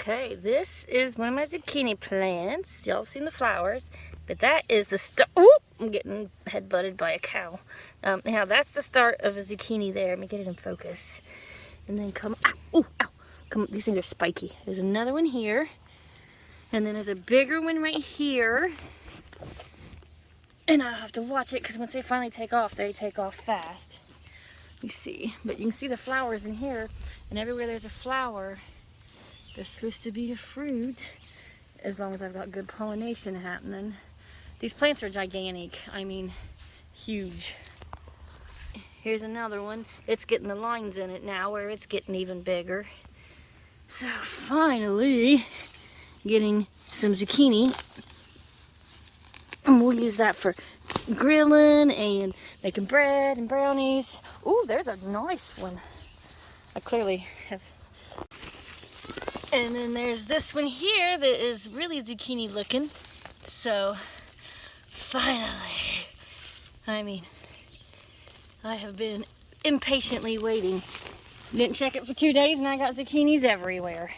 Okay, this is one of my zucchini plants. Y'all have seen the flowers, but that is the start. Oh, I'm getting head-butted by a cow. Now that's the start of a zucchini there. Let me get it in focus. And then come, ow, ooh, ow. Come, these things are spiky. There's another one here. And then there's a bigger one right here. And I'll have to watch it because once they finally take off, they take off fast. You see, but you can see the flowers in here, and everywhere there's a flower, there's supposed to be a fruit, as long as I've got good pollination happening. These plants are gigantic, I mean, huge. Here's another one. It's getting the lines in it now where it's getting even bigger. So finally, getting some zucchini. And we'll use that for grilling and making bread and brownies. Ooh, there's a nice one. I clearly have. And then there's this one here that is really zucchini looking. So finally, I mean, I have been impatiently waiting. Didn't check it for 2 days and I got zucchinis everywhere.